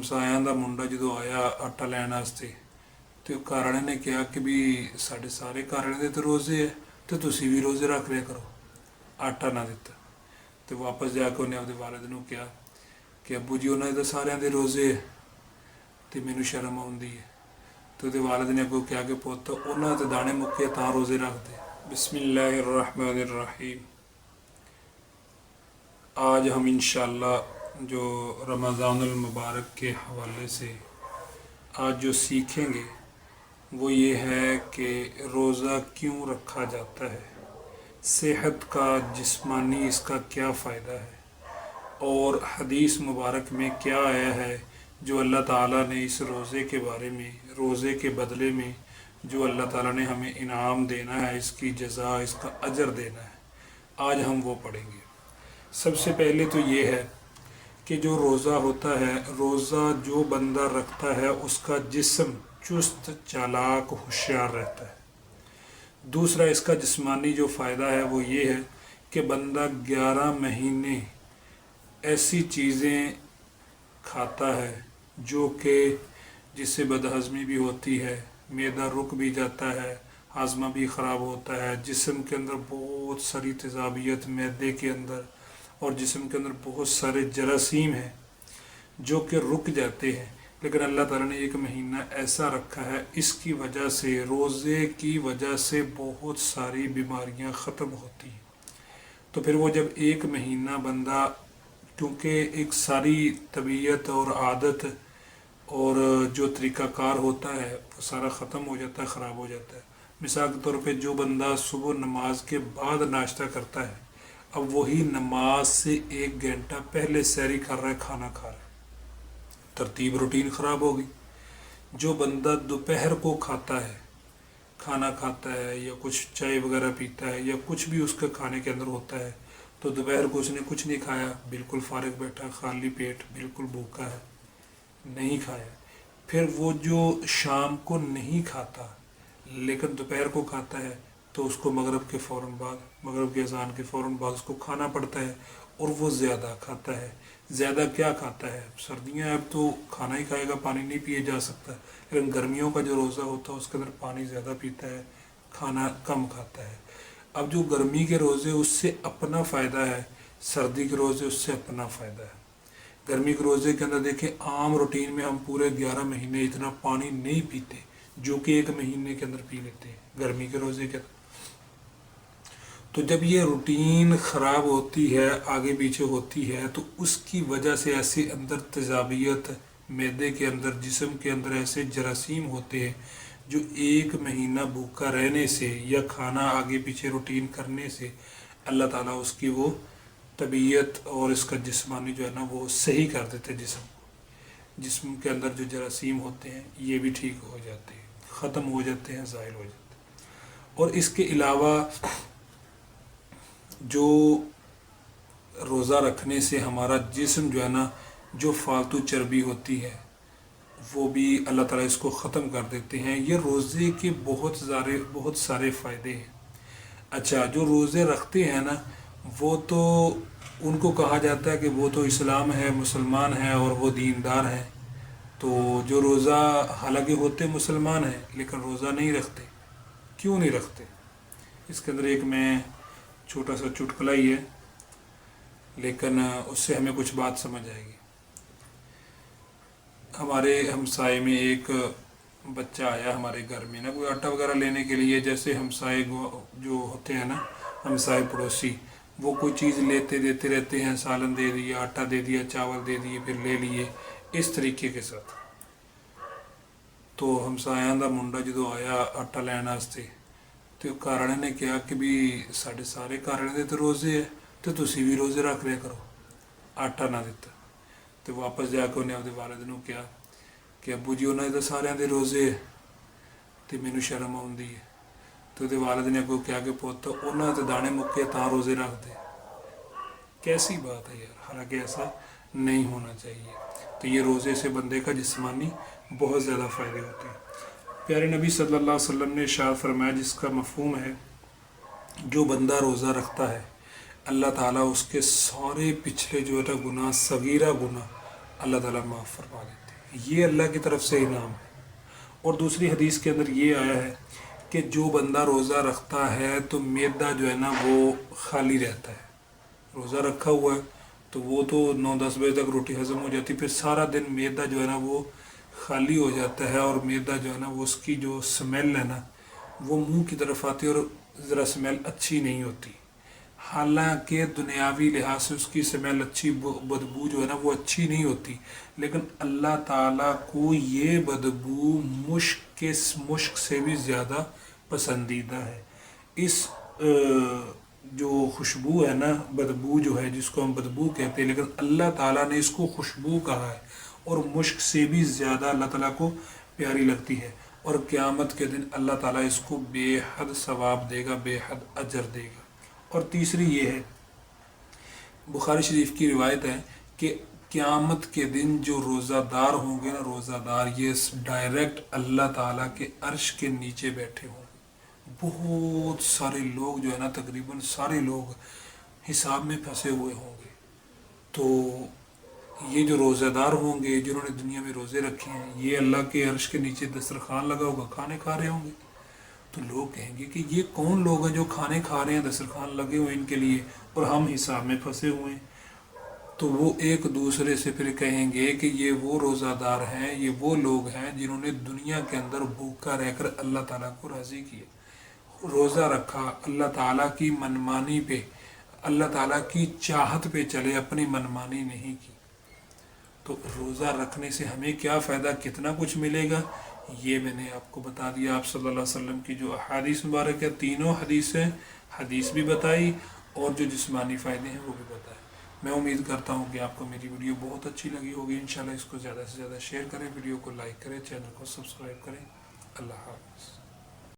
ਹਮਸਾਇਆਂ ਦਾ ਮੁੰਡਾ ਜਦੋਂ ਆਇਆ ਆਟਾ ਲੈਣ ਵਾਸਤੇ ਤੇ ਉਹ ਘਰ ਵਾਲੇ ਨੇ ਕਿਹਾ ਕਿ ਵੀ ਸਾਡੇ ਸਾਰੇ ਘਰ ਵਾਲੇ ਦੇ ਤਾਂ ਰੋਜ਼ੇ ਹੈ ਤੇ ਤੁਸੀਂ ਵੀ ਰੋਜ਼ੇ ਰੱਖ ਲਿਆ ਕਰੋ। ਆਟਾ ਨਾ ਦਿੱਤਾ ਤੇ ਵਾਪਸ ਜਾ ਕੇ ਉਹਨੇ ਆਪਦੇ ਵਾਲਿਦ ਨੂੰ ਕਿਹਾ ਕਿ ਅੱਬੂ ਜੀ ਉਹਨਾਂ ਦੇ ਤਾਂ ਸਾਰਿਆਂ ਦੇ ਰੋਜ਼ੇ ਹੈ ਤੇ ਮੈਨੂੰ ਸ਼ਰਮ ਆਉਂਦੀ ਹੈ। تو ਉਹਦੇ ਵਾਲਿਦ ਨੇ ਅੱਗੋਂ ਕਿਹਾ ਕਿ ਪੁੱਤ ਉਹਨਾਂ ਦੇ ਦਾਣੇ ਮੁੱਕੇ ਤਾਂ ਰੋਜ਼ੇ ਰੱਖਦੇ। बिस्मिल्लाहिर रहमानिर रहीम। आज हम इंशाअल्लाह जो रमज़ानुल मुबारक के हवाले से आज जो सीखेंगे वो ये है कि रोज़ा क्यों रखा जाता है, सेहत का जिस्मानी इसका क्या फ़ायदा है और हदीस मुबारक में क्या आया है जो अल्लाह ताला ने इस रोज़े के बारे में, रोज़े के बदले में जो अल्लाह ताला ने हमें इनाम देना है, इसकी जज़ा, इसका अजर देना है, आज हम वो पढ़ेंगे। सबसे पहले तो ये है कि जो रोज़ा होता है, रोज़ा जो बंदा रखता है उसका जिस्म चुस्त चालाक होशियार रहता है। दूसरा इसका जिस्मानी जो फ़ायदा है वो ये है कि बंदा 11 महीने ऐसी चीज़ें खाता है जो कि जिससे बदहज़मी भी होती है, मैदा रुक भी जाता है, हाजमा भी ख़राब होता है, जिस्म के अंदर बहुत सारी तेज़ाबियत मैदे के अंदर और जिस्म के अंदर बहुत सारे जरासीम हैं जो कि रुक जाते हैं। लेकिन अल्लाह ताला ने एक महीना ऐसा रखा है, इसकी वजह से, रोज़े की वजह से बहुत सारी बीमारियां ख़त्म होती हैं। तो फिर वो जब एक महीना बंदा, क्योंकि एक सारी तबीयत और आदत और जो तरीक़ाकार होता है वो सारा ख़त्म हो जाता है, ख़राब हो जाता है। मिसाल के तौर पे जो बंदा सुबह नमाज के बाद नाश्ता करता है, अब वही नमाज से 1 घंटा पहले सहरी कर रहा है, खाना खा रहा है, तरतीब रूटीन ख़राब होगी। जो बंदा दोपहर को खाता है, खाना खाता है या कुछ चाय वगैरह पीता है या कुछ भी उसके खाने के अंदर होता है, तो दोपहर को उसने कुछ नहीं खाया, बिल्कुल फारिग बैठा, खाली पेट, बिल्कुल भूखा है, नहीं खाया। फिर वो जो शाम को नहीं खाता लेकिन दोपहर को खाता है तो उसको मगरिब के फ़ौरन बाद, मगरिब के अज़ान के फ़ौरन बाद उसको खाना पड़ता है और वो ज़्यादा खाता है। ज़्यादा क्या खाता है? सर्दियाँ अब तो खाना ही खाएगा, पानी नहीं पिए जा सकता, लेकिन गर्मियों का जो रोज़ा होता है उसके अंदर पानी ज़्यादा पीता है, खाना कम खाता है। अब जो गर्मी के रोज़े उससे अपना फ़ायदा है, सर्दी के रोज़े उससे अपना फ़ायदा है। गर्मी के रोज़े के अंदर देखें, आम रूटीन में हम पूरे 11 महीने इतना पानी नहीं पीते जो कि 1 महीने के अंदर पी लेते हैं गर्मी के रोज़े के अंदर। तो जब ये रूटीन ख़राब होती है, आगे पीछे होती है, तो उसकी वजह से ऐसे अंदर तेज़ाबियत, मैदे के अंदर, जिस्म के अंदर ऐसे जरासीम होते हैं जो 1 महीना भूखा रहने से या खाना आगे पीछे रूटीन करने से अल्लाह ताला उसकी वो तबीयत और इसका जिस्मानी जो है ना वो सही कर देते। जिस्म के अंदर जो जरासीम होते हैं ये भी ठीक हो जाते हैं, ख़त्म हो जाते हैं, ज़ाहिर हो जाते हैं। और इसके अलावा जो रोज़ा रखने से हमारा जिस्म जो है ना, जो फालतू चर्बी होती है वो भी अल्लाह ताला इसको ख़त्म कर देते हैं। ये रोज़े के बहुत सारे फ़ायदे हैं। अच्छा, जो रोज़े रखते हैं ना वो तो उनको कहा जाता है कि वो तो इस्लाम है, मुसलमान है और वो दीनदार हैं। तो जो रोज़ा हालांकि होते मुसलमान हैं लेकिन रोज़ा नहीं रखते, क्यों नहीं रखते? इसके अंदर एक मैं छोटा सा चुटकुला ही है, लेकिन उससे हमें कुछ बात समझ आएगी। हमारे हमसाए में एक बच्चा आया हमारे घर में ना, कोई आटा वगैरह लेने के लिए। जैसे हमसाए जो होते हैं ना, हमसाए पड़ोसी, वो कोई चीज़ लेते देते रहते हैं, सालन दे दिया, आटा दे दिया, चावल दे दिए, फिर ले लिए, इस तरीके के साथ। तो हमसायां दा मुंडा जो आया आटा लैन वास्ते तो घर वाले ने कहा कि भी साढ़े सारे घर वाले दे तो रोज़े है तो तुसी भी रोज़े रख लिया करो। आटा ना दिता तो वापस जाके उन्हें अपने वालिद नूं कहा कि अब्बू जी उन्होंने तो सारिਆਂ ਦੇ रोज़े है तो मैनू शर्म आउंदी है। तो ਉਹਦੇ वालिद ने अगों कहा कि पुत उन्होंने तो दाने मुक्के तां रोज़े रखते। कैसी बात है यार, हालांकि ऐसा नहीं होना चाहिए। तो ये रोज़े से बंदे का जिस्मानी बहुत ज़्यादा फ़ायदे होते हैं। प्यारे नबी सल्लल्लाहु अलैहि वसल्लम ने इरशाद फरमाया, जिसका मफ़हूम है जो बंदा रोज़ा रखता है अल्लाह ताला उसके सारे पिछले जो है गुनाह, सगीरा गुनाह अल्लाह ताला माफ़ फरमा देते हैं। یہ اللہ کی طرف سے انعام ہے۔ اور دوسری حدیث کے اندر یہ آیا ہے کہ جو بندہ روزہ رکھتا ہے تو معدہ جو ہے نا وہ خالی رہتا ہے۔ روزہ رکھا ہوا ہے تو وہ تو 9-10 بجے تک روٹی ہضم ہو جاتی، پھر سارا دن معدہ جو ہے نا وہ خالی ہو جاتا ہے، اور معدہ جو ہے نا وہ اس کی جو سمیل ہے نا وہ منہ کی طرف آتی ہے، اور ذرا سمیل اچھی نہیں ہوتی۔ حالانکہ دنیاوی لحاظ سے اس کی سمیل اچھی، بدبو جو ہے نا وہ اچھی نہیں ہوتی، لیکن اللہ تعالیٰ کو یہ بدبو مشک سے بھی زیادہ پسندیدہ ہے۔ اس جو خوشبو ہے نا، بدبو جو ہے جس کو ہم بدبو کہتے ہیں، لیکن اللہ تعالیٰ نے اس کو خوشبو کہا ہے، اور مشک سے بھی زیادہ اللہ تعالیٰ کو پیاری لگتی ہے، اور قیامت کے دن اللہ تعالیٰ اس کو بے حد ثواب دے گا، بے حد اجر دے گا۔ اور تیسری یہ ہے، بخاری شریف کی روایت ہے کہ قیامت کے دن جو روزہ دار ہوں گے نا، روزہ دار یہ ڈائریکٹ اللہ تعالیٰ کے عرش کے نیچے بیٹھے ہوں گے۔ بہت سارے لوگ جو ہے نا، تقریباً سارے لوگ حساب میں پھنسے ہوئے ہوں گے، تو یہ جو روزہ دار ہوں گے جنہوں نے دنیا میں روزے رکھے ہیں، یہ اللہ کے عرش کے نیچے دسترخوان لگا ہوگا، کھانے کھا رہے ہوں گے، تو لوگ کہیں گے کہ یہ کون لوگ ہیں جو کھانے کھا رہے ہیں، دسترخوان لگے ہوئے ان کے لیے، اور ہم حساب میں پھنسے ہوئے ہیں۔ تو وہ ایک دوسرے سے پھر کہیں گے کہ یہ وہ روزہ دار ہیں، یہ وہ لوگ ہیں جنہوں نے دنیا کے اندر بھوکا رہ کر اللہ تعالیٰ کو راضی کیا، روزہ رکھا، اللہ تعالیٰ کی منمانی پہ، اللہ تعالیٰ کی چاہت پہ چلے، اپنی منمانی نہیں کی۔ تو روزہ رکھنے سے ہمیں کیا فائدہ، کتنا کچھ ملے گا، یہ میں نے آپ کو بتا دیا۔ آپ صلی اللہ علیہ وسلم کی جو احادیث مبارک ہے، تینوں حدیثیں، حدیث بھی بتائی اور جو جسمانی فائدے ہیں وہ بھی بتائے۔ میں امید کرتا ہوں کہ آپ کو میری ویڈیو بہت اچھی لگی ہوگی۔ انشاءاللہ اس کو زیادہ سے زیادہ شیئر کریں، ویڈیو کو لائک کریں، چینل کو سبسکرائب کریں۔ اللہ حافظ۔